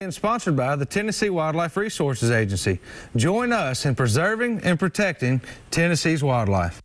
And sponsored by the Tennessee Wildlife Resources Agency. Join us in preserving and protecting Tennessee's wildlife.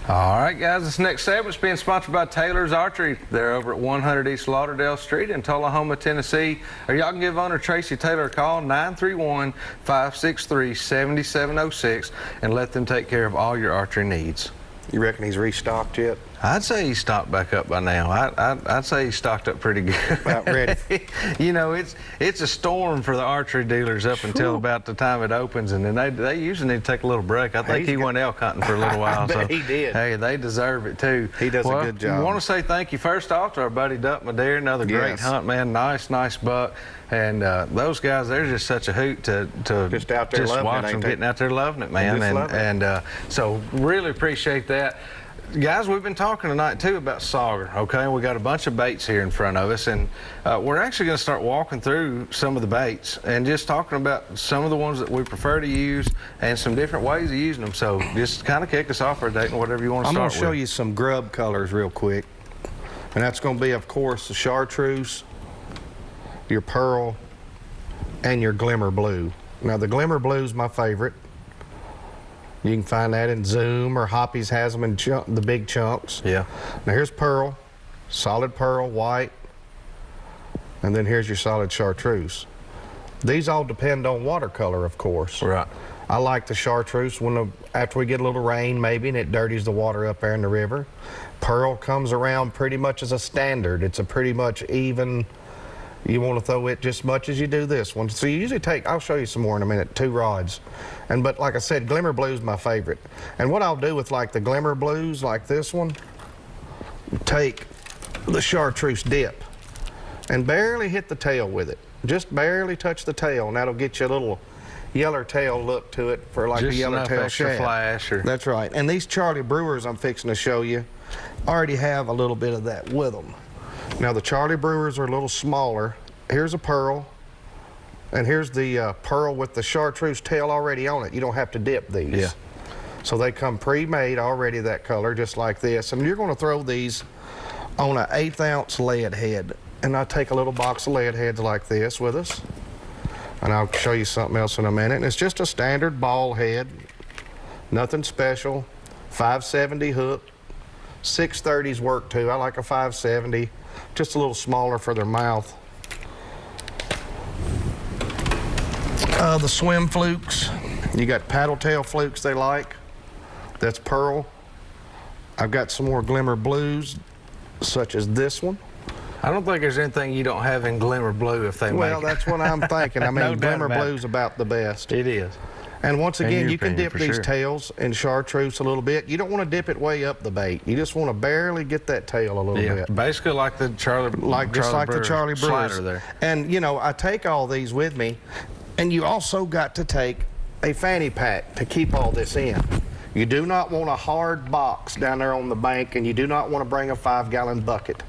All right, guys, this next segment is being sponsored by Taylor's Archery. They're over at 100 East Lauderdale Street in Tullahoma, Tennessee. Or y'all can give owner Tracy Taylor a call, 931-563-7706, and let them take care of all your archery needs. You reckon he's restocked yet? I'd say he's stocked back up by now. I'd say he's stocked up pretty good. About ready. You know, it's a storm for the archery dealers up until about the time it opens, and then they usually need to take a little break. I think he went elk hunting for a little while. I bet he did. Hey, they deserve it too. He does a good job. I want to say thank you first off to our buddy Duck Madeira, another great hunt, man. Nice buck. And those guys, they're just such a hoot to just out there just watch them getting out there loving it, man. And so really appreciate that. Guys, we've been talking tonight too about sauger, okay? We got a bunch of baits here in front of us, and we're actually going to start walking through some of the baits and just talking about some of the ones that we prefer to use and some different ways of using them. So just kind of kick us off for Dayton, whatever you want to start with. I'm going to show you some grub colors real quick, and that's going to be, of course, the chartreuse, your pearl, and your glimmer blue. Now, the glimmer blue is my favorite. You can find that in Zoom, or Hoppy's has them in the big chunks. Yeah. Now here's pearl, solid pearl, white, and then here's your solid chartreuse. These all depend on watercolor, of course. Right. I like the chartreuse after we get a little rain maybe, and it dirties the water up there in the river. Pearl comes around pretty much as a standard. It's a pretty much even. You want to throw it just as much as you do this one. So you usually take, I'll show you some more in a minute, 2 rods. But like I said, glimmer blue is my favorite. And what I'll do with like the glimmer blues, like this one, take the chartreuse dip and barely hit the tail with it. Just barely touch the tail, and that'll get you a little yeller tail look to it for like just a yeller tail extra shaft. Flash. That's right. And these Charlie Brewers I'm fixing to show you already have a little bit of that with them. Now the Charlie Brewers are a little smaller. Here's a pearl, and here's the pearl with the chartreuse tail already on it. You don't have to dip these. Yeah. So they come pre-made already that color, just like this. And you're going to throw these on an 1/8 ounce lead head. And I take a little box of lead heads like this with us. And I'll show you something else in a minute. And it's just a standard ball head, nothing special. 570 hook. 630s work too. I like a 570, just a little smaller for their mouth. The swim flukes, you got paddle tail flukes they like. That's pearl. I've got some more glimmer blues, such as this one. I don't think there's anything you don't have in glimmer blue if they make it. Well, that's what I'm thinking. I mean, No glimmer blue's about the best. It is. And once again, you can dip these sure. tails in chartreuse a little bit. You don't want to dip it way up the bait. You just want to barely get that tail a little bit. Basically like the Charlie Brewers. There. And you know, I take all these with me, and you also got to take a fanny pack to keep all this in. You do not want a hard box down there on the bank, and you do not want to bring a 5-gallon bucket.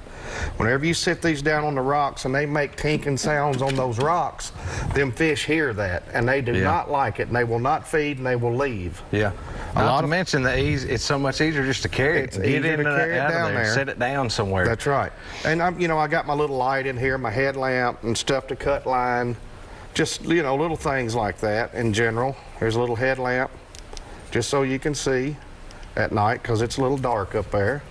Whenever you sit these down on the rocks and they make tinking sounds on those rocks, them fish hear that, and they do not like it, and they will not feed, and they will leave. Yeah. Not to mention the ease, it's so much easier just to carry it. It's easier to carry it down there. Set it down somewhere. That's right. And you know, I got my little light in here, my headlamp, and stuff to cut line. Just, you know, little things like that in general. Here's a little headlamp, just so you can see at night, because it's a little dark up there.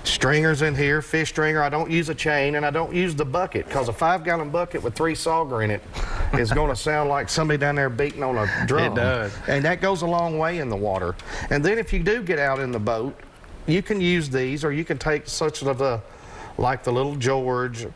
Stringers in here, fish stringer. I don't use a chain, and I don't use the bucket, because a 5-gallon bucket with 3 sauger in it is going to sound like somebody down there beating on a drum. It does. And that goes a long way in the water. And then if you do get out in the boat, you can use these, or you can take such of a, like the little George,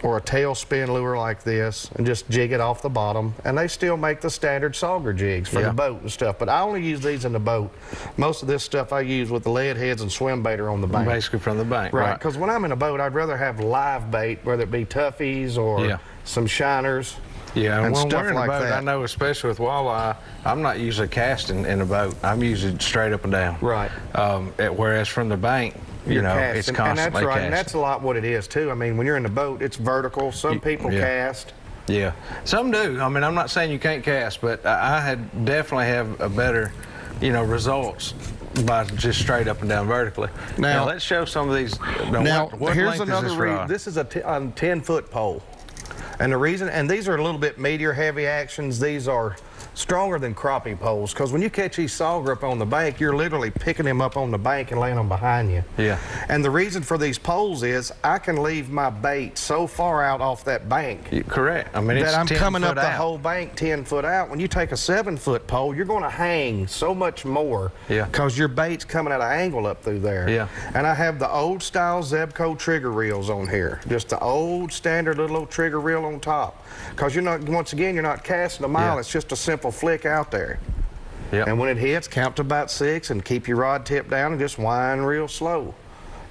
or a tailspin lure like this, and just jig it off the bottom, and they still make the standard sauger jigs for the boat and stuff, but I only use these in the boat. Most of this stuff I use with the lead heads and swim baiter on the bank. Basically from the bank, right? Because when I'm in a boat, I'd rather have live bait, whether it be toughies or some shiners. Yeah, and when stuff we're in a like boat, that. I know, especially with walleye, I'm not usually casting in a boat. I'm usually straight up and down. Right. Whereas from the bank, you know, casting. it's constantly and that's right, casting. and that's a lot what it is too. I mean, when you're in the boat, it's vertical. Some people cast. Yeah, some do. I mean, I'm not saying you can't cast, but I had definitely have a better, you know, results by just straight up and down vertically. Now let's show some of these. What here's length another is this rod? This is a 10-foot pole. And the reason, and these are a little bit meatier, heavy actions. These are stronger than crappie poles, because when you catch these sauger up on the bank, you're literally picking them up on the bank and laying them behind you. Yeah. And the reason for these poles is I can leave my bait so far out off that bank. Correct. I mean, it's that I'm 10 coming foot up the out. whole bank 10 foot out. When you take a 7-foot pole, you're going to hang so much more. Yeah. Because your bait's coming at an angle up through there. Yeah. And I have the old style Zebco trigger reels on here. Just the old standard little old trigger reel on top. Because you're not, once again, you're not casting a mile. Yeah. It's just a simple flick out there. Yep. And when it hits, count to about 6 and keep your rod tip down and just wind real slow.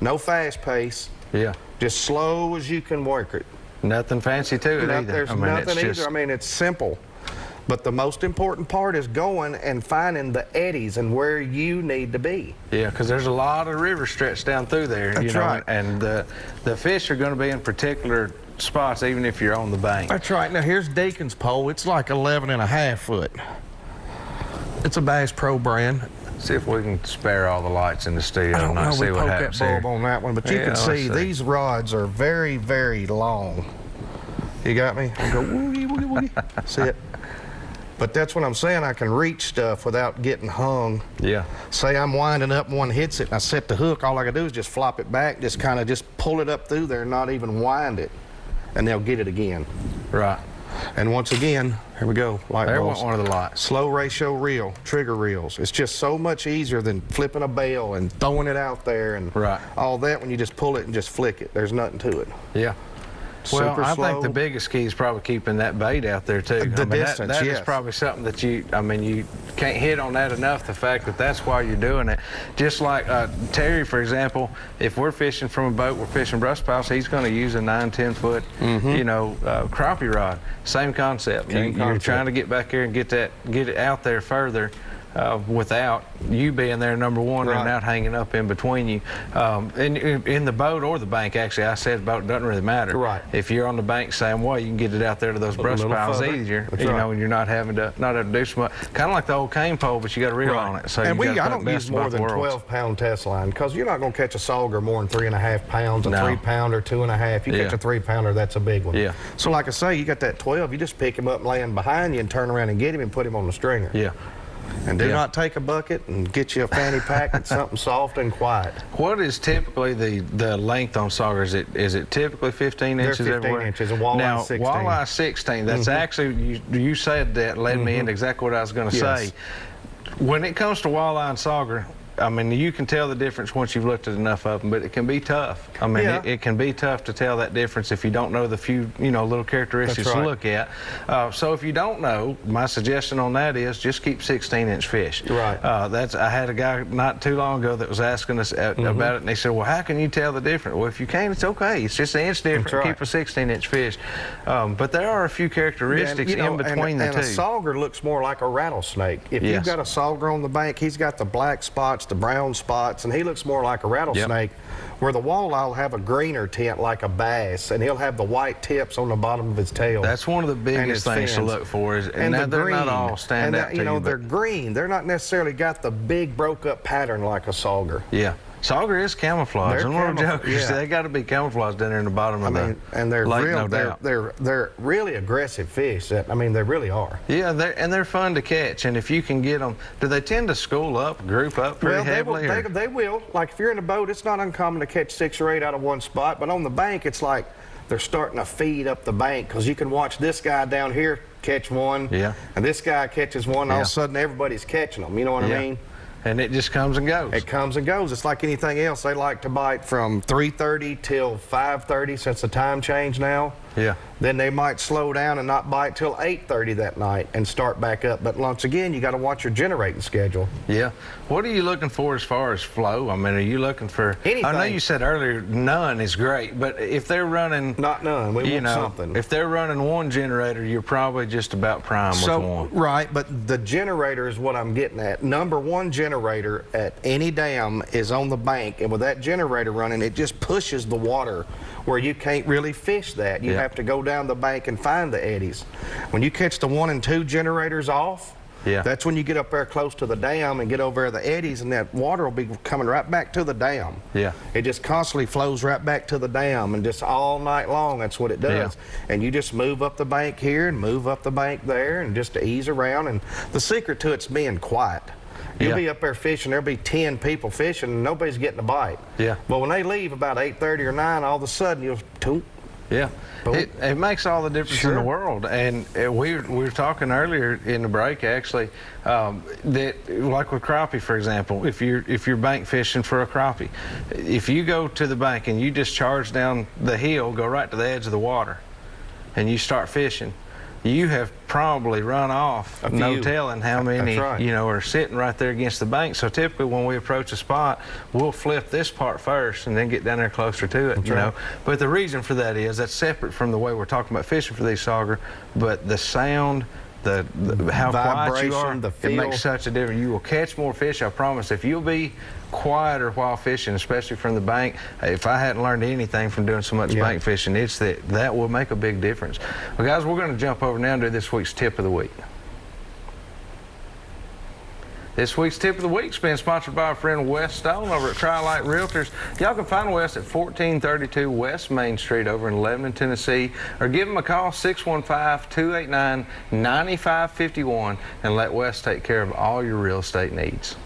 No fast pace. Yeah. Just slow as you can work it. Nothing fancy to it either. There's nothing either. I mean, it's simple. But the most important part is going and finding the eddies and where you need to be. Yeah, because there's a lot of river stretched down through there. That's right. And the fish are going to be in particular spots even if you're on the bank. That's right. Now here's Dayton's pole. It's like 11.5 foot. It's a Bass Pro brand. See if we can spare all the lights in the studio I don't and know, not see we what poked happens that bulb here. on that one, but you can let's see these rods are very, very long. You got me? I go woogie, woogie, woogie. See it? But that's what I'm saying. I can reach stuff without getting hung. Yeah. Say I'm winding up and one hits it and I set the hook, all I gotta do is just flop it back, just kind of just pull it up through there and not even wind it. And they'll get it again. Right. And once again, here we go, light There bulbs. went one of the lights. Slow ratio reel, trigger reels. It's just so much easier than flipping a bail and throwing it out there and Right. all that when you just pull it and just flick it. There's nothing to it. Yeah. Well, Super I slow. think the biggest key is probably keeping that bait out there too. The distance, that is yes. probably something that you can't hit on that enough. The fact that that's why you're doing it. Just like Terry, for example, if we're fishing from a boat, we're fishing brush piles, he's going to use a 9-10 foot, crappie rod. Same concept. You're trying to get back here and get it out there further. Without you being there, number one, and not hanging up in between you. In the boat or the bank, actually, I said boat doesn't really matter. Right. If you're on the bank, same way, you can get it out there to those brush piles easier. That's you know, and you're not having to do so much. Kind of like the old cane pole, but you got a reel on it. So and I I don't use more than 12-pound test line because you're not going to catch a sauger more than 3.5 pounds, a 3-pounder, 2.5. You catch a 3-pounder, that's a big one. Yeah. So like I say, you got that 12, you just pick him up laying behind you and turn around and get him and put him on the stringer. Yeah. And do not take a bucket and get you a fanny pack and something soft and quiet. What is typically the length on sauger? Is it typically 15 inches They're 15 everywhere? inches and walleye now, 16. Walleye 16. That's actually, you said that led me into exactly what I was going to say. When it comes to walleye and sauger, I mean, you can tell the difference once you've looked at enough of them, but it can be tough. I mean, it can be tough to tell that difference if you don't know the few, little characteristics to look at. So if you don't know, my suggestion on that is just keep 16-inch fish. Right. I had a guy not too long ago that was asking us about it, and he said, well, how can you tell the difference? Well, if you can't, it's okay. It's just an inch different. Keep a 16-inch fish. But there are a few characteristics in between the two. And a sauger looks more like a rattlesnake. If you've got a sauger on the bank, he's got the black spots, the brown spots, and he looks more like a rattlesnake, where the walleye will have a greener tint like a bass, and he'll have the white tips on the bottom of his tail. That's one of the biggest things to look for. And they're not all stand out to you. They're green. They're not necessarily got the big broke up pattern like a sauger. Yeah. Sauger is camouflage. They're little jokers. They got to be camouflaged down there in the bottom of the and they're lake, real, no doubt. They're really aggressive fish. They really are. Yeah, they're fun to catch. And if you can get them, do they tend to school up, group up pretty heavily? They will. Like if you're in a boat, it's not uncommon to catch 6 or 8 out of one spot. But on the bank, it's like they're starting to feed up the bank because you can watch this guy down here catch one, and this guy catches one. All of a sudden, everybody's catching them. You know what I mean? And it just comes and goes. It comes and goes. It's like anything else. They like to bite from 3:30 till 5:30 since the time change now. Yeah. Then they might slow down and not bite till 8:30 that night and start back up. But once again, you got to watch your generating schedule. Yeah. What are you looking for as far as flow? I mean, are you looking for anything? I know you said earlier none is great, but if they're running not none, we want something. If they're running one generator, you're probably just about prime with one. Right, but the generator is what I'm getting at. Number one generator at any dam is on the bank, and with that generator running, it just pushes the water where you can't really fish that. You have to go down the bank and find the eddies. When you catch the 1 and 2 generators off, Yeah. That's when you get up there close to the dam and get over the eddies, and that water will be coming right back to the dam. Yeah. It just constantly flows right back to the dam, and just all night long, that's what it does. Yeah. And you just move up the bank here and move up the bank there, and just to ease around. And the secret to it's being quiet. You'll be up there fishing, there'll be 10 people fishing, and nobody's getting a bite. Yeah. But when they leave about 8:30 or 9, all of a sudden you'll toot. Yeah, it makes all the difference in the world. And we were talking earlier in the break, actually, that like with crappie, for example, if you're bank fishing for a crappie, if you go to the bank and you just charge down the hill, go right to the edge of the water, and you start fishing, you have probably run off no telling how many are sitting right there against the bank. So typically when we approach a spot, we'll flip this part first and then get down there closer to it. Know, but the reason for that is that's separate from the way we're talking about fishing for these sauger. But the sound, the how quiet you are, it makes such a difference. You will catch more fish, I promise. If you'll be quieter while fishing, especially from the bank, if I hadn't learned anything from doing so much bank fishing, it's that will make a big difference. Well, guys, we're going to jump over now and do this week's tip of the week. This week's tip of the week's been sponsored by our friend Wes Stone over at Tri-Light Realtors. Y'all can find Wes at 1432 West Main Street over in Lebanon, Tennessee, or give him a call, 615-289-9551, and let Wes take care of all your real estate needs.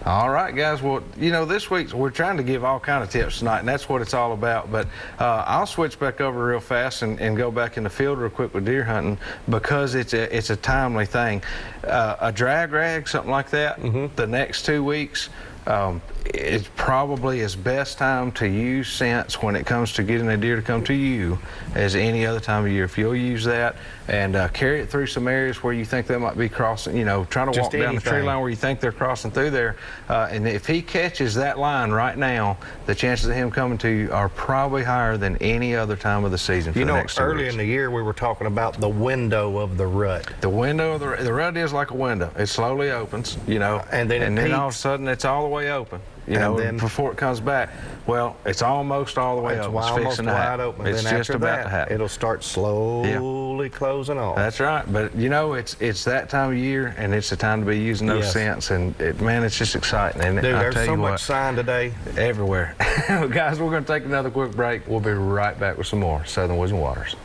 All right, guys. Well, this week we're trying to give all kind of tips tonight, and that's what it's all about. But I'll switch back over real fast and go back in the field real quick with deer hunting, because it's a timely thing. A drag rag, something like that, the next 2 weeks, it's probably his best time to use scents when it comes to getting a deer to come to you as any other time of year. If you'll use that and carry it through some areas where you think they might be crossing, trying to walk down the tree line where you think they're crossing through there, and if he catches that line right now, the chances of him coming to you are probably higher than any other time of the season for the next 2 weeks. Early in the year we were talking about the window of the rut. The window of the rut is like a window. It slowly opens, and then all of a sudden it's all the way open. Then before it comes back, well, it's almost all the way open. It's almost wide open. It's then just after about that, to happen. It'll start slowly closing off. That's right. But it's that time of year, and it's the time to be using those scents, and man, it's just exciting. And dude, there's so much sign today. Everywhere. Guys, we're going to take another quick break. We'll be right back with some more Southern Woods and Waters.